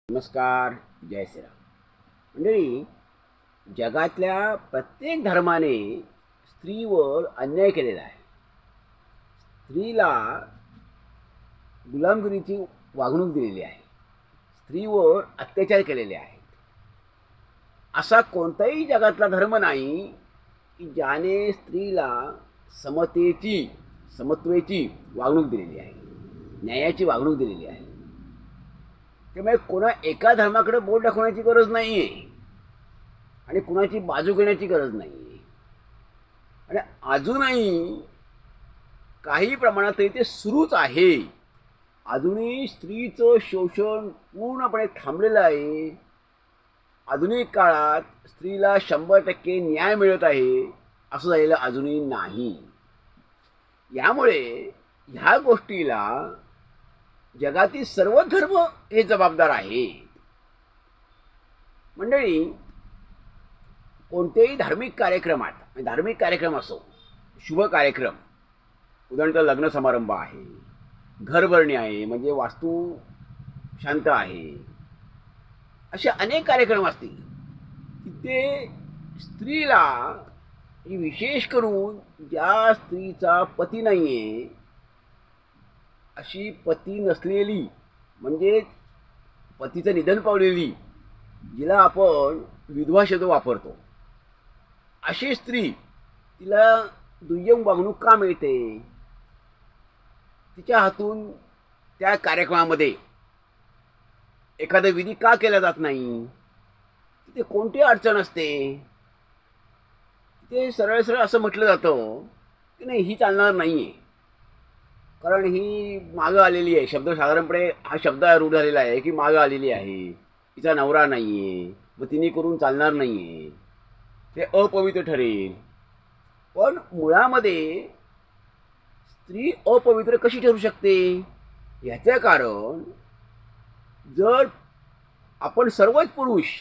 नमस्कार. जय श्रीराम. मंडळी, जगातल्या प्रत्येक धर्माने स्त्रीवर अन्याय केलेला आहे. स्त्रीला गुलामगिरीची वागणूक दिलेली आहे. स्त्रीवर अत्याचार केलेले आहेत. असा कोणताही जगातला धर्म नाही की ज्याने स्त्रीला समत्वेची वागणूक दिलेली आहे, न्यायाची वागणूक दिलेली आहे. त्यामुळे कोणा एका धर्माकडे बोट दाखवण्याची गरज नाही आहे आणि कुणाची बाजू घेण्याची गरज नाही आहे. आणि अजूनही काही प्रमाणात तरी ते सुरूच आहे. अजूनही स्त्रीचं शोषण पूर्णपणे थांबलेलं आहे. आधुनिक काळात स्त्रीला 100% न्याय मिळत आहे असं झालेलं अजूनही नाही. यामुळे ह्या गोष्टीला जगातील सर्व धर्म हे जबाबदार आहेत. मंडळी, कोणतेही धार्मिक कार्यक्रम असो, शुभ कार्यक्रम, उदाहरणार्थ लग्न समारंभ आहे, घरभरणी आहे म्हणजे वास्तू शांत आहे, असे अनेक कार्यक्रम असतील. तिथे स्त्रीला विशेष करून ज्या स्त्रीचा पती नाही आहे, अशी पती नसलेली म्हणजे पतीचं निधन पावलेली, जिला आपण विधवा शब्द वापरतो, अशी स्त्री, तिला दुय्यम वागणूक का मिळते? तिच्या हातून त्या कार्यक्रमामध्ये एखादा विधी का केला जात नाही? तिथे कोणती अडचण असते? तिथे सरळ सरळ असं म्हटलं जातं की नाही, ही चालणार नाही आहे, कारण ही मागं आलेली आहे. शब्द साधारणपणे हा शब्द रूढ झालेला आहे की मागं आलेली आहे, तिचा नवरा नाही आहे, मग तिने करून चालणार नाही आहे, ते अपवित्र ठरेल. पण मुळामध्ये स्त्री अपवित्र कशी ठरू शकते? याचं कारण, जर आपण सर्वच पुरुष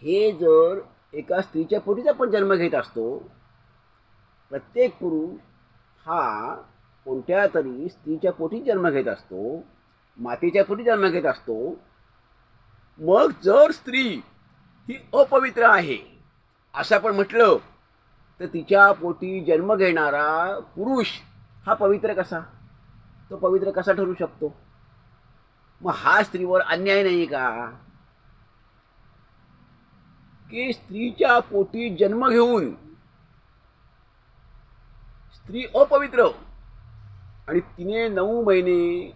हे जर एका स्त्रीच्या पोटीच आपण जन्म घेत असतो, प्रत्येक पुरुष हा कोणत्या तरी स्त्रीच्या पोटी जन्म घेत असतो, मातेच्या पोटी जन्म घेत असतो. मग जर स्त्री ही अपवित्र आहे असं आपण म्हटलं, तर तिच्या पोटी जन्म घेणारा पुरुष हा पवित्र कसा? तो पवित्र कसा ठरू शकतो? मग हा स्त्रीवर अन्याय नाही का? की स्त्रीच्या पोटी जन्म घेऊन स्त्री अपवित्र, आणि तिने 9 महिने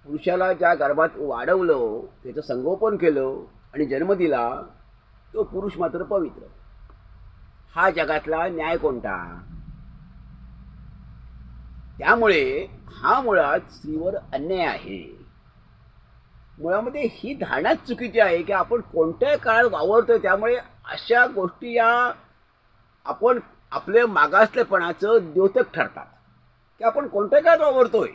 पुरुषाला ज्या गर्भात वाढवलं, त्याचं संगोपन केलं आणि जन्म दिला, तो पुरुष मात्र पवित्र. हा जगातला न्याय कोणता? त्यामुळे हा मुळात स्त्रीवर अन्याय आहे. मुळामध्ये ही धारणाच चुकीची आहे की आपण कोणत्या काळात वावरतोय. त्यामुळे अशा गोष्टी या आपण आपल्या मागासलेपणाचं द्योतक ठरतात की आपण कोणत्या काळात वावरतोय.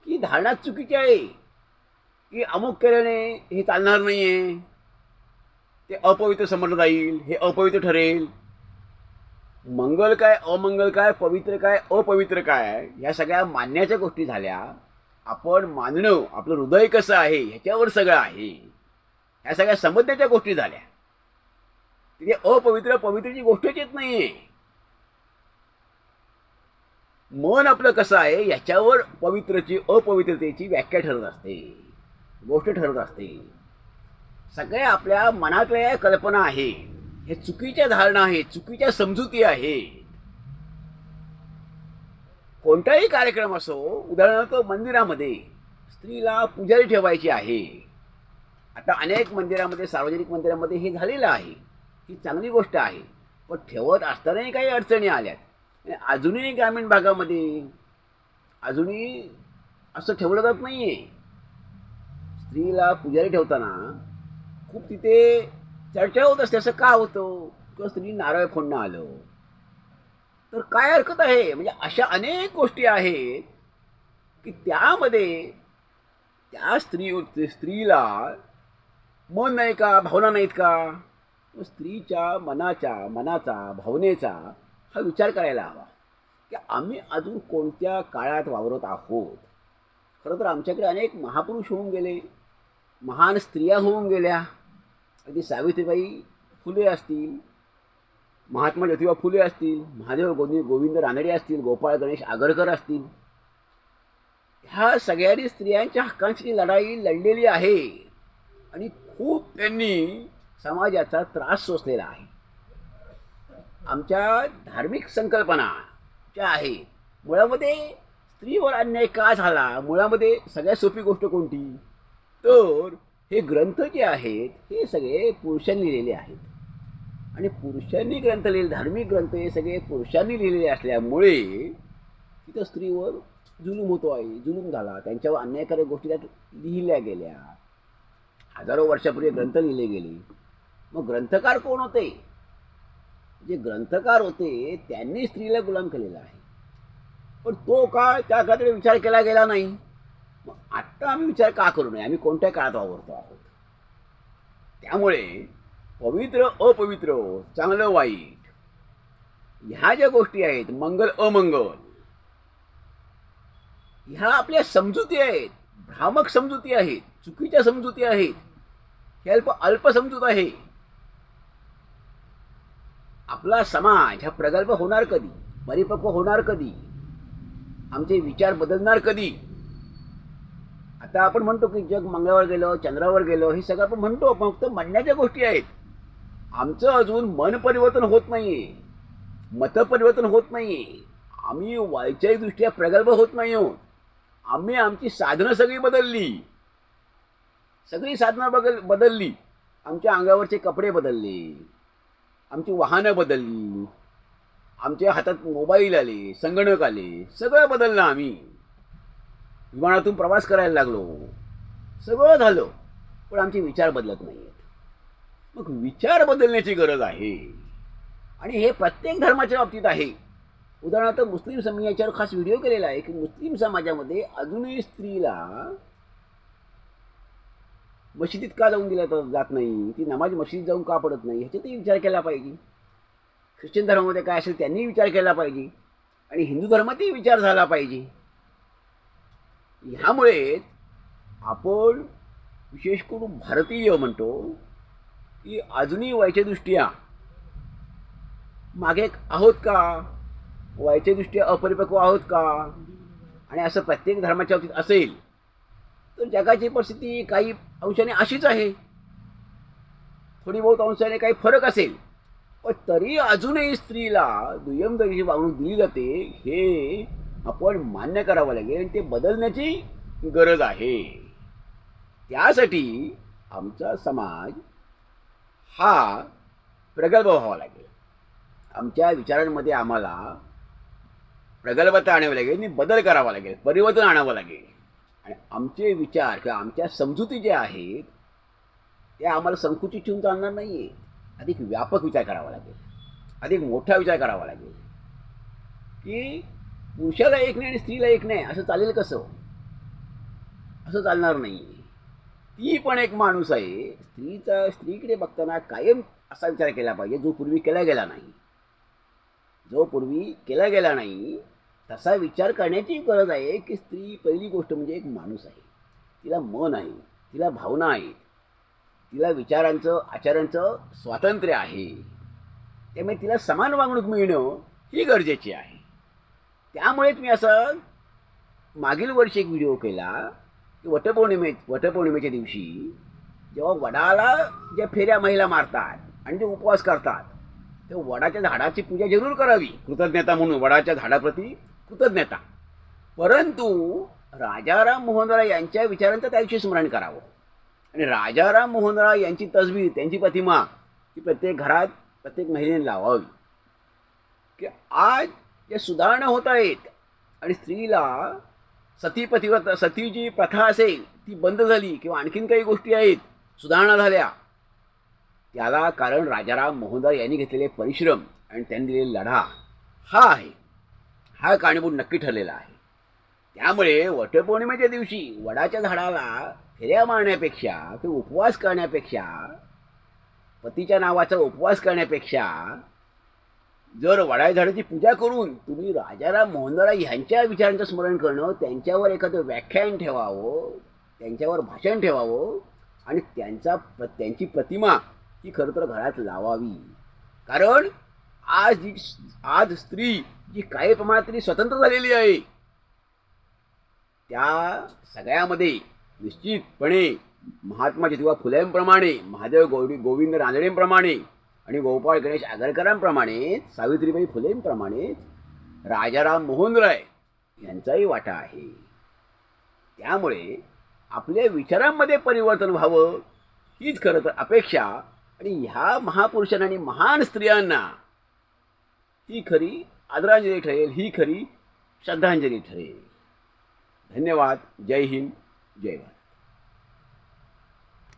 ही धारणाच चुकीची आहे की अमुक केल्याने हे चालणार नाही आहे, ते अपवित्र समजलं जाईल, हे अपवित्र ठरेल. मंगल काय, अमंगल काय, पवित्र काय, अपवित्र काय, ह्या सगळ्या मानण्याच्या गोष्टी झाल्या. आपण मानणं, आपलं हृदय कसं आहे ह्याच्यावर सगळं आहे. ह्या सगळ्या समजण्याच्या गोष्टी झाल्या. तिथे अपवित्र पवित्रची गोष्टच येत नाही आहे. मन आपलं कसं आहे याच्यावर पवित्रची अपवित्रतेची व्याख्या ठरत असते, गोष्ट ठरत असते. सगळ्या आपल्या मनातल्या कल्पना आहेत, हे चुकीच्या धारणा आहेत, चुकीच्या समजुती आहेत. कोणताही कार्यक्रम असो, उदाहरणार्थ मंदिरामध्ये स्त्रीला पुजारी ठेवायची आहे. आता अनेक मंदिरामध्ये, सार्वजनिक मंदिरामध्ये हे झालेलं आहे. ही चांगली गोष्ट आहे. पण ठेवत असतानाही काही अडचणी आल्यात. अजूनही ग्रामीण भागामध्ये अजूनही असं ठेवलं जात नाही आहे. स्त्रीला पुजारी ठेवताना खूप तिथे चर्चा होत असते. असं का होतं? किंवा स्त्री नारळ फोडणं आलं तर काय हरकत आहे? म्हणजे अशा अनेक गोष्टी आहेत की त्यामध्ये त्या स्त्रीला मन नाही का, भावना नाहीत का? स्त्रीच्या मनाचा भावनेचा हा विचार करायला हवा की आम्ही अजून कोणत्या काळात वावरत आहोत. खरं तर आमच्याकडे अनेक महापुरुष होऊन गेले, महान स्त्रिया होऊन गेल्या. अगदी सावित्रीबाई फुले असतील, महात्मा ज्योतिबा फुले असतील, महादेव गोविंद रानडे असतील, गोपाळ गणेश आगरकर असतील. ह्या सगळ्यांनी स्त्रियांच्या हक्कांची लढाई लढलेली आहे आणि खूप त्यांनी समाजाचा त्रास सोसलेला आहे. आमच्या धार्मिक संकल्पना ज्या आहेत, मुळामध्ये स्त्रीवर अन्याय का झाला, मुळामध्ये सगळ्यात सोपी गोष्ट कोणती, तर हे ग्रंथ जे आहेत हे सगळे पुरुषांनी लिहिलेले आहेत. आणि पुरुषांनी ग्रंथ लिहिले, धार्मिक ग्रंथ हे सगळे पुरुषांनी लिहिलेले असल्यामुळे तिथं स्त्रीवर जुलूम होतो आहे, जुलूम झाला. त्यांच्यावर अन्यायकारक गोष्टी त्यात लिहिल्या गेल्या. हजारो वर्षापूर्वी ग्रंथ लिहिले गेले. मग ग्रंथकार कोण होते? जे ग्रंथकार होते त्यांनी स्त्रीला गुलाम केलेला आहे. पण तो काळ त्या काळाकडे विचार केला गेला नाही. मग आत्ता आम्ही विचार का करू नये? आम्ही कोणत्या काळात वावरतो आहोत? त्यामुळे पवित्र अपवित्र, चांगलं वाईट, ह्या ज्या गोष्टी आहेत, मंगल अमंगल, ह्या आपल्या समजुती आहेत, भ्रामक समजुती आहेत, चुकीच्या समजुती आहेत. हे अल्प समजूत आहे. आपला समाज हा प्रगल्भ होणार कधी, परिपक्व होणार कधी, आमचे विचार बदलणार कधी? आता आपण म्हणतो की जग मंगळावर गेलो, चंद्रावर गेलो, हे सगळं आपण म्हणतो, फक्त म्हणण्याच्या गोष्टी आहेत. आमचं अजून मन परिवर्तन होत नाहीये, मत परिवर्तन होत नाहीये. आम्ही वैचारिकदृष्ट्या प्रगल्भ होत नाही आहोत. आम्ही आमची साधनं सगळी बदलली, सगळी साधनं बदलली. आमच्या अंगावरचे कपडे बदलले, आमची वाहनं बदलली, आमच्या हातात मोबाईल आले, संगणक आले, सगळं बदललं. आम्ही विमानातून प्रवास करायला लागलो, सगळं झालं, पण आमचे विचार बदलत नाही आहेत. मग विचार बदलण्याची गरज आहे आणि हे प्रत्येक धर्माच्या बाबतीत आहे. उदाहरणार्थ मुस्लिम समाज, याच्यावर खास व्हिडिओ केलेला आहे की मुस्लिम समाजामध्ये अजूनही स्त्रीला मशिदीत का जाऊन दिलं जात नाही, ती नमाज मशिदीत जाऊन का पडत नाही, ह्याच्यातही विचार केला पाहिजे. ख्रिश्चन धर्मामध्ये काय असेल त्यांनी विचार केला पाहिजे आणि हिंदू धर्मातही विचार झाला पाहिजे. ह्यामुळे आपण विशेष करून भारतीय म्हणतो की अजूनही वैचारिकदृष्ट्या मागे आहोत का, वैचारिकदृष्ट्या अपरिपक्व आहोत का? आणि असं प्रत्येक धर्माच्या बाबतीत असेल तर जगाची परिस्थिती काही अंशाने अशीच आहे. थोडी बहुत अंशाने काही फरक असेल, पण तरी अजूनही स्त्रीला दुय्यम दर्जाची वागणूक दिली जाते. हे आपण मान्य करावं लागेल आणि ते बदलण्याची गरज आहे. त्यासाठी आमचा समाज हा प्रगल्भ व्हावा लागेल. आमच्या विचारांमध्ये आम्हाला प्रगल्भता आणावी लागेल आणि बदल करावा लागेल, परिवर्तन आणावं लागेल. आणि आमचे विचार किंवा आमच्या समजुती ज्या आहेत त्या आम्हाला संकुचित ठेवून चालणार नाही आहे. अधिक व्यापक विचार करावा लागेल, अधिक मोठा विचार करावा लागेल. की पुरुषाला एक नाही आणि स्त्रीला एक नाही असं चालेल कसं? असं चालणार नाही. ती पण एक माणूस आहे. स्त्रीकडे बघताना कायम असा विचार केला पाहिजे जो पूर्वी केला गेला नाही. जो पूर्वी केला गेला नाही तसा विचार करण्याची गरज आहे की स्त्री पहिली गोष्ट म्हणजे एक माणूस आहे. तिला मन आहे, तिला भावना आहेत, तिला विचारांचं आचारांचं स्वातंत्र्य आहे. त्यामुळे तिला समान वागणूक मिळणं ही गरजेची आहे. त्यामुळेच मी असं मागील वर्षी एक व्हिडिओ केला की वटपौर्णिमेच्या दिवशी जेव्हा वडाला ज्या फेऱ्या महिला मारतात आणि जे उपवास करतात तेव्हा वडाच्या झाडाची पूजा जरूर करावी, कृतज्ञता म्हणून, वडाच्या झाडाप्रती कृतज्ञता. परंतु राजाराम मोहन राय यांच्या विचारांचं त्या दिवशी स्मरण करावं. आणि राजाराम मोहन राय यांची तस्वीर, त्यांची प्रतिमा ही प्रत्येक घरात प्रत्येक महिलेने लावावी. की आज ज्या सुधारणा होत आहेत आणि स्त्रीला सती जी प्रथा असेल ती बंद झाली किंवा आणखीन काही गोष्टी आहेत सुधारणा झाल्या, त्याला कारण राजाराम मोहन राय यांनी घेतलेले परिश्रम आणि त्यांनी दिलेला लढा हा आहे. हा कारणीभूत नक्की ठरलेला आहे. त्यामुळे वटपौर्णिमेच्या दिवशी वडाच्या झाडाला फेऱ्या मारण्यापेक्षा किंवा उपवास करण्यापेक्षा, पतीच्या नावाचा उपवास करण्यापेक्षा जर वडाच्या झाडाची पूजा करून तुम्ही राजाराम मोहन राय ह्यांच्या विचारांचं स्मरण करणं, त्यांच्यावर एखादं व्याख्यान ठेवावं, त्यांच्यावर भाषण ठेवावं, आणि त्यांची प्रतिमा ही खरं तर घरात लावावी. कारण आज स्त्री जी काही प्रमाणात तरी स्वतंत्र झालेली आहे, त्या सगळ्यामध्ये निश्चितपणे महात्मा ज्योतिबा फुलेंप्रमाणे, महादेव गोविंद रानडेंप्रमाणे आणि गोपाळ गणेश आगरकरांप्रमाणे, सावित्रीबाई फुलेंप्रमाणे राजाराम मोहन राय यांचाही वाटा आहे. त्यामुळे आपल्या विचारांमध्ये परिवर्तन व्हावं हीच खरं तर अपेक्षा. आणि ह्या महापुरुषांना आणि महान स्त्रियांना ही खरी आदरांजली ठरेल, ही खरी श्रद्धांजली ठरेल. धन्यवाद. जय हिंद, जय भारत.